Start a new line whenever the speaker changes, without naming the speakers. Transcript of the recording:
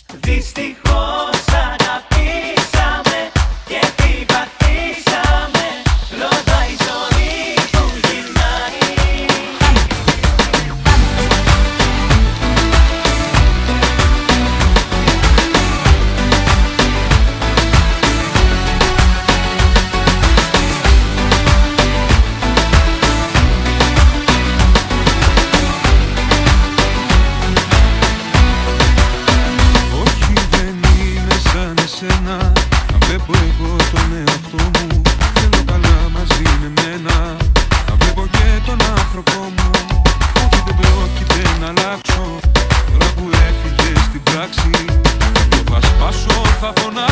Δυστυχώς αγαπήσαμε και την πατήσαμε. Ρωτάει η ζωή που γυρνάει.
Να βλέπω εγώ τον εαυτό μου, θέλω καλά μαζί με μένα. Να βλέπω και τον άνθρωπό μου, όχι δεν πρόκειται να αλλάξω. Τώρα που έφυγε στην πράξη, θα σπάσω, θα φωνάξω.